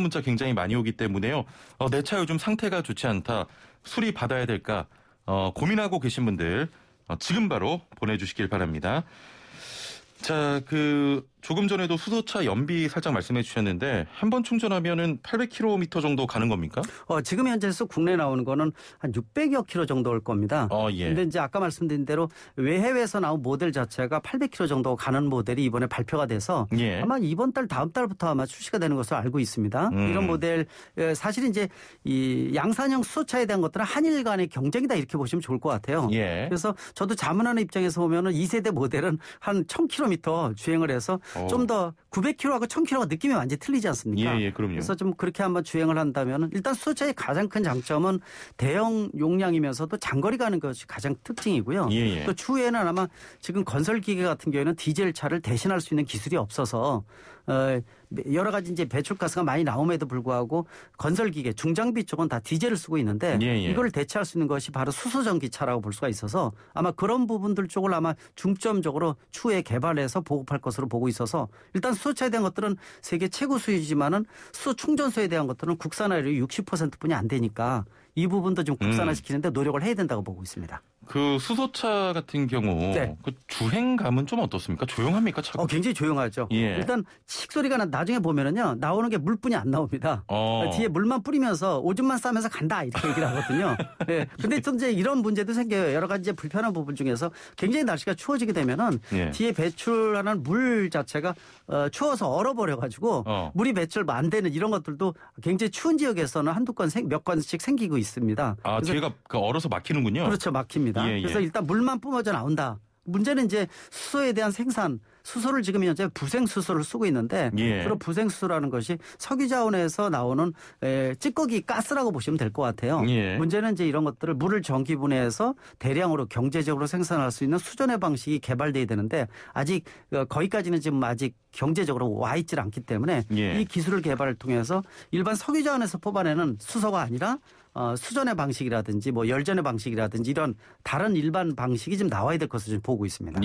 문자 굉장히 많이 오기 때문에요. 내 차 요즘 상태가 좋지 않다. 수리 받아야 될까? 고민하고 계신 분들 지금 바로 보내주시길 바랍니다. 자, 조금 전에도 수소차 연비 살짝 말씀해 주셨는데 한 번 충전하면은 800km 정도 가는 겁니까? 지금 현재에서 국내에 나오는 거는 한 600여 킬로 정도 올 겁니다. 예. 근데 이제 아까 말씀드린 대로 외해외에서 나온 모델 자체가 800km 정도 가는 모델이 이번에 발표가 돼서 예. 아마 이번 달 다음 달부터 아마 출시가 되는 것으로 알고 있습니다. 이런 모델 사실 이제 이 양산형 수소차에 대한 것들은 한일 간의 경쟁이다 이렇게 보시면 좋을 것 같아요. 예. 그래서 저도 자문하는 입장에서 보면은 2세대 모델은 한 1000km 주행을 해서 좀 더 900km하고 1000km가 느낌이 완전히 틀리지 않습니까? 예, 그럼요. 그래서 좀 그렇게 한번 주행을 한다면은 일단 수소차의 가장 큰 장점은 대형 용량이면서도 장거리 가는 것이 가장 특징이고요. 예. 또 추후에는 아마 지금 건설 기계 같은 경우에는 디젤 차를 대신할 수 있는 기술이 없어서 여러 가지 이제 배출가스가 많이 나옴에도 불구하고 건설 기계 중장비 쪽은 다 디젤을 쓰고 있는데 이걸 대체할 수 있는 것이 바로 수소 전기차라고 볼 수가 있어서 아마 그런 부분들 쪽을 아마 중점적으로 추후에 개발해서 보급할 것으로 보고 있어서 일단 수소차에 대한 것들은 세계 최고 수요지만은 수소 충전소에 대한 것들은 국산화율이 60%뿐이 안 되니까 이 부분도 좀 국산화시키는데 노력을 해야 된다고 보고 있습니다. 그 수소차 같은 경우 그 주행감은 좀 어떻습니까? 조용합니까? 차가? 굉장히 조용하죠. 예. 일단 씩소리가 나중에 보면은요 나오는 게 물뿐이 안 나옵니다. 뒤에 물만 뿌리면서 오줌만 싸면서 간다 이렇게 얘기를 하거든요. 네. 근데 또 이제 이런 문제도 생겨요. 여러 가지 이제 불편한 부분 중에서 굉장히 날씨가 추워지게 되면은 뒤에 배출하는 물 자체가 추워서 얼어버려가지고 물이 배출 안 되는 이런 것들도 굉장히 추운 지역에서는 한두 건 몇 건씩 생기고 있습니다. 뒤에가 얼어서 막히는군요. 그렇죠, 막힙니다. 그래서 일단 물만 뿜어져 나온다. 문제는 이제 수소에 대한 생산, 수소를 지금 현재 부생 수소를 쓰고 있는데 그런 부생 수소라는 것이 석유 자원에서 나오는 찌꺼기 가스라고 보시면 될 것 같아요. 문제는 이제 이런 것들을 물을 전기 분해해서 대량으로 경제적으로 생산할 수 있는 수전의 방식이 개발돼야 되는데 아직 거기까지는 지금 아직 경제적으로 와 있질 않기 때문에 이 기술을 개발을 통해서 일반 석유 자원에서 뽑아내는 수소가 아니라 수전의 방식이라든지 뭐 열전의 방식이라든지 이런 다른 일반 방식이 좀 나와야 될 것을 좀 보고 있습니다.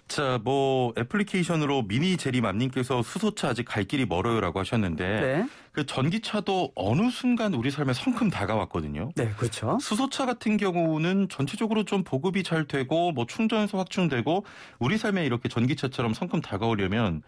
자, 뭐 애플리케이션으로 미니 제리맘님께서 수소차 아직 갈 길이 멀어요라고 하셨는데 그 전기차도 어느 순간 우리 삶에 성큼 다가왔거든요. 네, 그렇죠. 수소차 같은 경우는 전체적으로 좀 보급이 잘 되고 뭐 충전소 확충되고 우리 삶에 이렇게 전기차처럼 성큼 다가오려면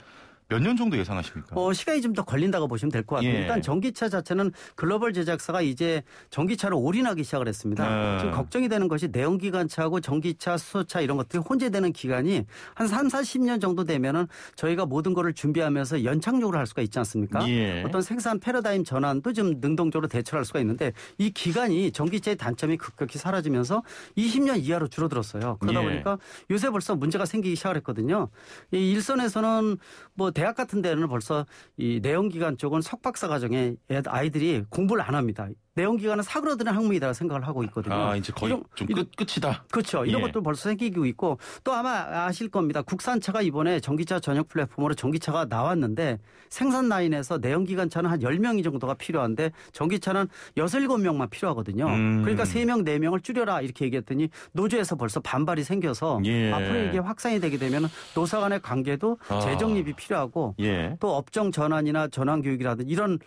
몇 년 정도 예상하십니까? 시간이 좀 더 걸린다고 보시면 될 것 같아요. 일단 전기차 자체는 글로벌 제작사가 이제 전기차를 올인하기 시작을 했습니다. 지금 걱정이 되는 것이 내연기관차하고 전기차, 수소차 이런 것들이 혼재되는 기간이 한 3, 40년 정도 되면은 저희가 모든 거를 준비하면서 연착륙을 할 수가 있지 않습니까? 어떤 생산 패러다임 전환도 좀 능동적으로 대처할 수가 있는데 이 기간이 전기차의 단점이 급격히 사라지면서 20년 이하로 줄어들었어요. 그러다 보니까 요새 벌써 문제가 생기기 시작을 했거든요. 이 일선에서는 뭐 대학 같은 데는 벌써 이 내연기관 쪽은 석박사 과정에 아이들이 공부를 안 합니다. 내연기관은 사그러드는 학문이다 생각을 하고 있거든요. 이제 거의 좀 끝이다. 그렇죠. 이런 것도 벌써 생기고 있고 또 아마 아실 겁니다. 국산차가 이번에 전기차 전용 플랫폼으로 전기차가 나왔는데 생산 라인에서 내연기관차는 한 10명이 정도가 필요한데 전기차는 6, 7명만 필요하거든요. 그러니까 3명, 4명을 줄여라 이렇게 얘기했더니 노조에서 벌써 반발이 생겨서 앞으로 이게 확산이 되게 되면 노사 간의 관계도 재정립이 필요하고 또 업종 전환이나 전환 교육이라든지 이런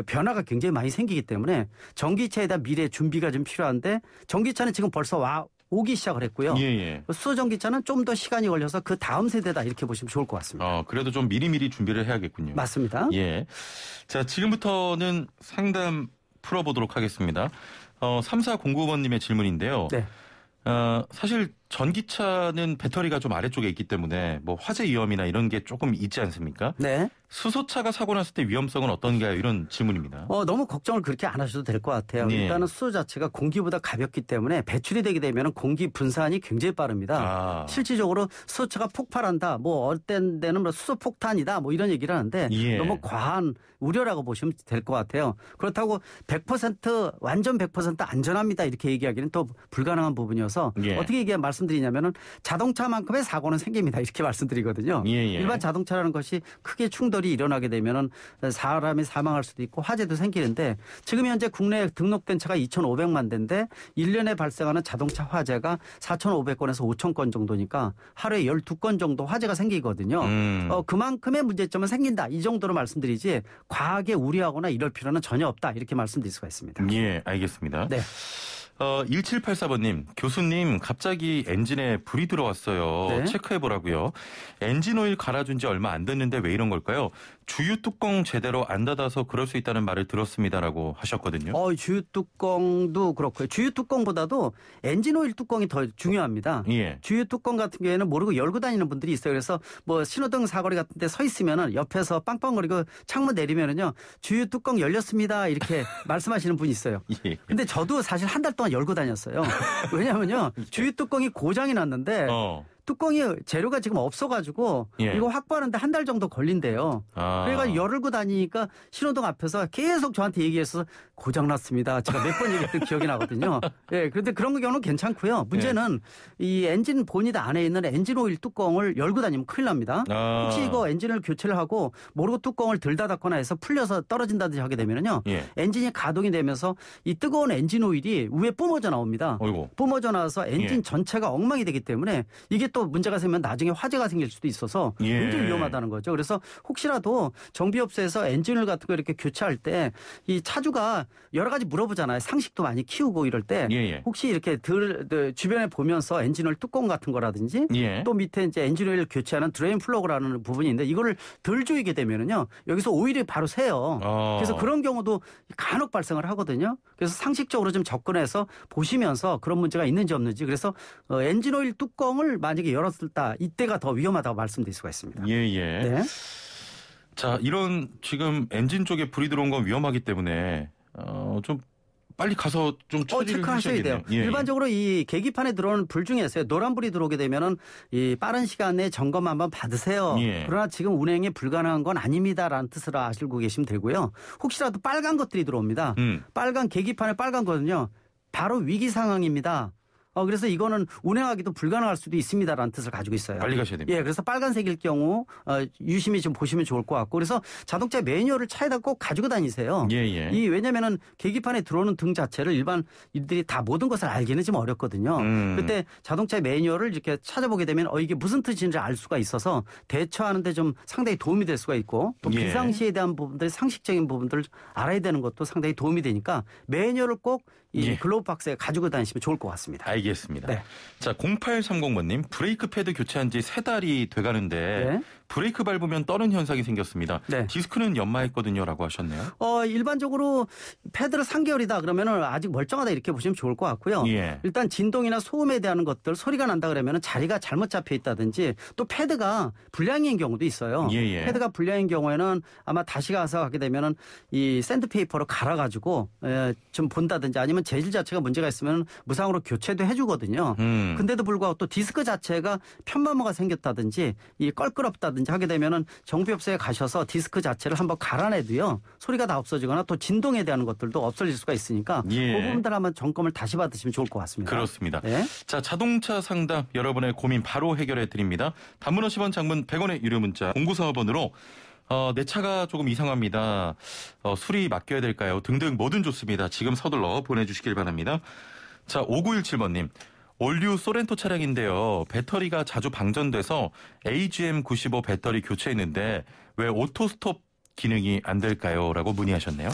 변화가 굉장히 많이 생기기 때문에 전기차에 대한 미래 준비가 좀 필요한데 전기차는 지금 벌써 오기 시작을 했고요. 수소 전기차는 좀 더 시간이 걸려서 그 다음 세대다 이렇게 보시면 좋을 것 같습니다. 그래도 좀 미리미리 준비를 해야겠군요. 맞습니다. 자, 지금부터는 상담 풀어보도록 하겠습니다. 3409번님의 질문인데요. 사실 전기차는 배터리가 좀 아래쪽에 있기 때문에 뭐 화재 위험이나 이런 게 조금 있지 않습니까? 수소차가 사고 났을 때 위험성은 어떤가요? 이런 질문입니다. 너무 걱정을 그렇게 안 하셔도 될 것 같아요. 일단은 수소 자체가 공기보다 가볍기 때문에 배출이 되게 되면 공기 분산이 굉장히 빠릅니다. 실질적으로 수소차가 폭발한다. 뭐 어떤 데는 뭐 수소 폭탄이다. 뭐 이런 얘기를 하는데 너무 과한 우려라고 보시면 될 것 같아요. 그렇다고 100% 완전 100% 안전합니다. 이렇게 얘기하기는 또 불가능한 부분이어서 어떻게 말씀드리냐면은 자동차만큼의 사고는 생깁니다. 이렇게 말씀드리거든요. 일반 자동차라는 것이 크게 충돌이 일어나게 되면은 사람이 사망할 수도 있고 화재도 생기는데 지금 현재 국내에 등록된 차가 2,500만 대인데 1년에 발생하는 자동차 화재가 4,500건에서 5,000건 정도니까 하루에 12건 정도 화재가 생기거든요. 그만큼의 문제점은 생긴다. 이 정도로 말씀드리지 과하게 우려하거나 이럴 필요는 전혀 없다. 이렇게 말씀드릴 수가 있습니다. 알겠습니다. 1784번님, 교수님 갑자기 엔진에 불이 들어왔어요. 네? 체크해보라고요. 엔진 오일 갈아준 지 얼마 안 됐는데 왜 이런 걸까요? 주유 뚜껑 제대로 안 닫아서 그럴 수 있다는 말을 들었습니다라고 하셨거든요. 주유 뚜껑도 그렇고요. 주유 뚜껑보다도 엔진 오일 뚜껑이 더 중요합니다. 예. 주유 뚜껑 같은 경우에는 모르고 열고 다니는 분들이 있어요. 그래서 뭐 신호등 사거리 같은 데 서 있으면은 옆에서 빵빵거리고 창문 내리면은요. 주유 뚜껑 열렸습니다. 이렇게 말씀하시는 분이 있어요. 예. 근데 저도 사실 한 달 동안 열고 다녔어요. 왜냐면요. 주유 뚜껑이 고장이 났는데 뚜껑이 재료가 지금 없어가지고 이거 확보하는데 한 달 정도 걸린대요. 그래가지고 열고 다니니까 신호등 앞에서 계속 저한테 얘기해서 고장났습니다. 제가 몇 번 얘기했던 기억이 나거든요. 예, 그런데 그런 경우는 괜찮고요. 문제는 이 엔진 보닛 안에 있는 엔진 오일 뚜껑을 열고 다니면 큰일 납니다. 혹시 이거 엔진을 교체를 하고 모르고 뚜껑을 덜 닫았거나 해서 풀려서 떨어진다든지 하게 되면요. 엔진이 가동이 되면서 이 뜨거운 엔진 오일이 위에 뿜어져 나옵니다. 뿜어져 나와서 엔진 전체가 엉망이 되기 때문에 이게 또 문제가 생기면 나중에 화재가 생길 수도 있어서 굉장히 위험하다는 거죠. 그래서 혹시라도 정비업소에서 엔진오일 같은 거 이렇게 교체할 때 이 차주가 여러 가지 물어보잖아요. 상식도 많이 키우고 이럴 때 혹시 이렇게 주변에 보면서 엔진오일 뚜껑 같은 거라든지 또 밑에 이제 엔진오일 교체하는 드레인 플러그라는 부분이 있는데 이거를 덜 조이게 되면은요 여기서 오일이 바로 새요. 그래서 그런 경우도 간혹 발생을 하거든요. 그래서 상식적으로 좀 접근해서 보시면서 그런 문제가 있는지 없는지 그래서 엔진오일 뚜껑을 만약에 열었을 때 이때가 더 위험하다고 말씀드릴 수가 있습니다. 네. 자, 이런 지금 엔진 쪽에 불이 들어온 건 위험하기 때문에 좀 빨리 가서 좀 처리를 하셔야 돼요. 일반적으로 이 계기판에 들어오는 불 중에서요. 노란불이 들어오게 되면은 이 빠른 시간 내에 점검 한번 받으세요. 그러나 지금 운행이 불가능한 건 아닙니다라는 뜻으로 아시고 계시면 되고요. 혹시라도 빨간 것들이 들어옵니다. 빨간 계기판에 빨간 거는요. 바로 위기 상황입니다. 그래서 이거는 운행하기도 불가능할 수도 있습니다라는 뜻을 가지고 있어요. 빨리 가셔야 됩니다. 그래서 빨간색일 경우 유심히 좀 보시면 좋을 것 같고 그래서 자동차 매뉴얼을 차에다 꼭 가지고 다니세요. 왜냐면은 계기판에 들어오는 등 자체를 일반 이들이 다 모든 것을 알기는 좀 어렵거든요. 그때 자동차 매뉴얼을 이렇게 찾아보게 되면 이게 무슨 뜻인지 알 수가 있어서 대처하는데 좀 상당히 도움이 될 수가 있고 또 비상시에 대한 부분들 상식적인 부분들을 알아야 되는 것도 상당히 도움이 되니까 매뉴얼을 꼭 이 글로브 박스에 가지고 다니시면 좋을 것 같습니다. 알겠습니다. 자, 0830번님 브레이크 패드 교체한 지 3달이 돼가는데 브레이크 밟으면 떠는 현상이 생겼습니다. 디스크는 연마했거든요라고 하셨네요. 일반적으로 패드를 3개월이다 그러면은 아직 멀쩡하다 이렇게 보시면 좋을 것 같고요. 일단 진동이나 소음에 대한 것들 소리가 난다 그러면은 자리가 잘못 잡혀 있다든지 또 패드가 불량인 경우도 있어요. 패드가 불량인 경우에는 아마 다시 가서 하게 되면은 이 샌드페이퍼로 갈아가지고 좀 본다든지 아니면 재질 자체가 문제가 있으면 무상으로 교체도 해주거든요. 근데도 불구하고 또 디스크 자체가 편마모가 생겼다든지 이 껄끄럽다든지 하게 되면은 정비업소에 가셔서 디스크 자체를 한번 갈아내도요 소리가 다 없어지거나 또 진동에 대한 것들도 없어질 수가 있으니까 그 부분들 한번 점검을 다시 받으시면 좋을 것 같습니다. 그렇습니다. 자, 자동차 상담 여러분의 고민 바로 해결해 드립니다. 단문 50원, 장문 100원의 유료 문자 0945번으로 내 차가 조금 이상합니다. 수리 맡겨야 될까요? 등등 뭐든 좋습니다. 지금 서둘러 보내주시길 바랍니다. 자, 5917번님. 올류 소렌토 차량인데요. 배터리가 자주 방전돼서 AGM95 배터리 교체했는데 왜 오토스톱 기능이 안 될까요? 라고 문의하셨네요.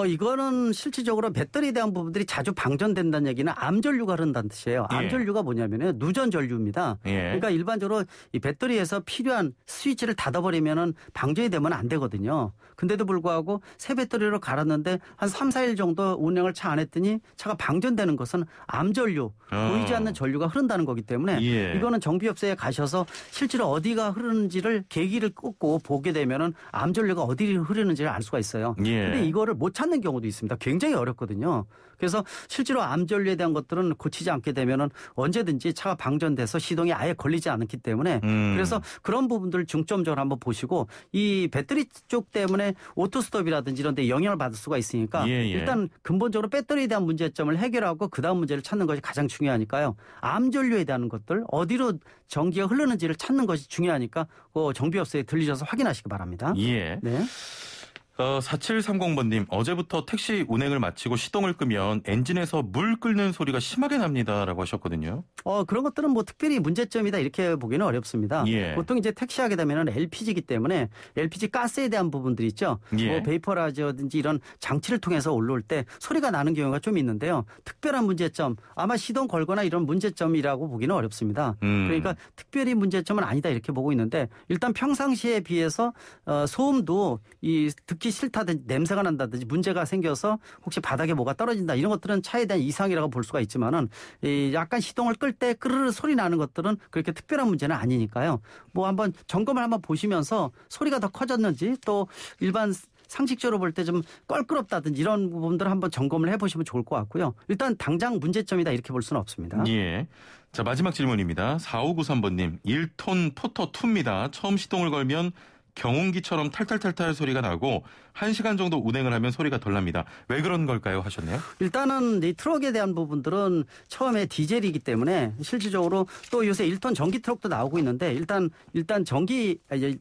이거는 실질적으로 배터리에 대한 부분들이 자주 방전된다는 얘기는 암전류가 흐른다는 뜻이에요. 암전류가 뭐냐면은 누전전류입니다. 그러니까 일반적으로 이 배터리에서 필요한 스위치를 닫아버리면은 방전이 되면 안 되거든요. 근데도 불구하고 새 배터리로 갈았는데 한 3, 4일 정도 운행을 차 안 했더니 차가 방전되는 것은 암전류, 보이지 않는 전류가 흐른다는 거기 때문에 이거는 정비업소에 가셔서 실제로 어디가 흐르는지를 계기를 꽂고 보게 되면은 암전류가 어디 흐르는지를 알 수가 있어요. 근데 이거를 못 찾는 경우도 있습니다. 굉장히 어렵거든요. 그래서 실제로 암전류에 대한 것들은 고치지 않게 되면은 언제든지 차가 방전돼서 시동이 아예 걸리지 않기 때문에 그래서 그런 부분들을 중점적으로 한번 보시고 이 배터리 쪽 때문에 오토스톱이라든지 이런 데 영향을 받을 수가 있으니까 일단 근본적으로 배터리에 대한 문제점을 해결하고 그다음 문제를 찾는 것이 가장 중요하니까요. 암전류에 대한 것들 어디로 전기가 흐르는지를 찾는 것이 중요하니까 정비업소에 들리셔서 확인하시기 바랍니다. 4730번님, 어제부터 택시 운행을 마치고 시동을 끄면 엔진에서 물 끓는 소리가 심하게 납니다라고 하셨거든요. 그런 것들은 뭐 특별히 문제점이다 이렇게 보기는 어렵습니다. 예. 보통 이제 택시하게 되면 LPG이기 때문에 LPG 가스에 대한 부분들이 있죠. 예. 뭐 베이퍼라든지 이런 장치를 통해서 올라올 때 소리가 나는 경우가 좀 있는데요. 특별한 문제점, 아마 시동 걸거나 이런 문제점이라고 보기는 어렵습니다. 그러니까 특별히 문제점은 아니다 이렇게 보고 있는데 일단 평상시에 비해서 소음도 듣기 싫다든지 냄새가 난다든지 문제가 생겨서 혹시 바닥에 뭐가 떨어진다 이런 것들은 차에 대한 이상이라고 볼 수가 있지만은 약간 시동을 끌 때 ቅ르르 소리 나는 것들은 그렇게 특별한 문제는 아니니까요. 뭐 한번 점검을 한번 보시면서 소리가 더 커졌는지 또 일반 상식적으로 볼 때 좀 껄끄럽다든지 이런 부분들을 한번 점검을 해보시면 좋을 것 같고요. 일단 당장 문제점이다 이렇게 볼 수는 없습니다. 예. 자, 마지막 질문입니다. 4593번님, 1톤 포터2입니다. 처음 시동을 걸면 경운기처럼 탈탈탈탈 소리가 나고 1시간 정도 운행을 하면 소리가 덜 납니다. 왜 그런 걸까요? 하셨네요. 일단은 이 트럭에 대한 부분들은 처음에 디젤이기 때문에 실질적으로 또 요새 1톤 전기 트럭도 나오고 있는데 일단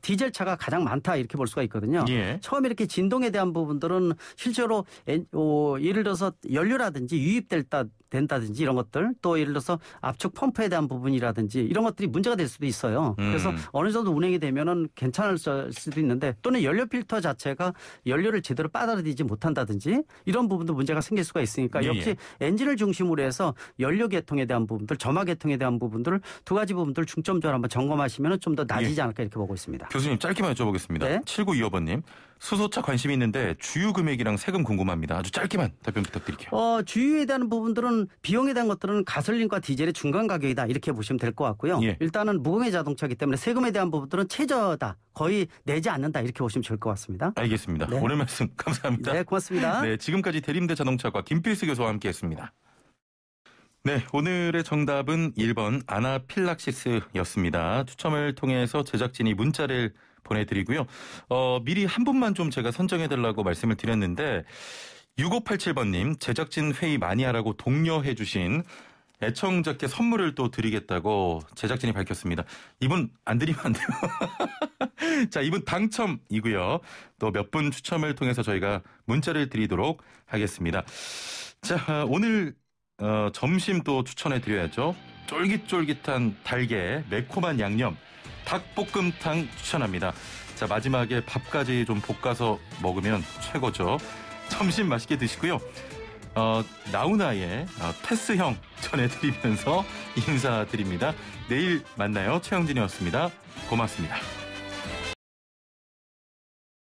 디젤 차가 가장 많다 이렇게 볼 수가 있거든요. 예. 처음에 이렇게 진동에 대한 부분들은 실제로 예를 들어서 연료라든지 유입된다든지 이런 것들 또 예를 들어서 압축 펌프에 대한 부분이라든지 이런 것들이 문제가 될 수도 있어요. 그래서 어느 정도 운행이 되면은 괜찮을 수도 있는데 또는 연료 필터 자체가 연료를 제대로 빨아들이지 못한다든지 이런 부분도 문제가 생길 수가 있으니까 역시 엔진을 중심으로 해서 연료 계통에 대한 부분들, 점화 계통에 대한 부분들 두 가지 부분들 중점적으로 한번 점검하시면 좀 더 나아지지 않을까 이렇게 보고 있습니다. 교수님 짧게만 여쭤보겠습니다. 네? 7925번님. 수소차 관심이 있는데 주유 금액이랑 세금 궁금합니다. 아주 짧게만 답변 부탁드릴게요. 주유에 대한 부분들은 비용에 대한 것들은 가솔린과 디젤의 중간 가격이다 이렇게 보시면 될 것 같고요. 예. 일단은 무공해 자동차이기 때문에 세금에 대한 부분들은 최저다. 거의 내지 않는다 이렇게 보시면 좋을 것 같습니다. 알겠습니다. 네. 오늘 말씀 감사합니다. 네, 고맙습니다. 네, 지금까지 대림대 자동차과 김필수 교수와 함께했습니다. 네, 오늘의 정답은 1번 아나필락시스였습니다. 추첨을 통해서 제작진이 문자를 보내드리고요. 미리 한 분만 좀 제가 선정해달라고 말씀을 드렸는데 6587번님 제작진 회의 많이 하라고 독려해 주신 애청자께 선물을 또 드리겠다고 제작진이 밝혔습니다. 이분 안 드리면 안 돼요. 자, 이분 당첨이고요. 또 몇 분 추첨을 통해서 저희가 문자를 드리도록 하겠습니다. 자, 오늘 점심 또 추천해 드려야죠. 쫄깃쫄깃한 달걀, 매콤한 양념, 닭볶음탕 추천합니다. 자, 마지막에 밥까지 좀 볶아서 먹으면 최고죠. 점심 맛있게 드시고요. 나훈아의 패스형 전해드리면서 인사드립니다. 내일 만나요. 최영진이었습니다. 고맙습니다.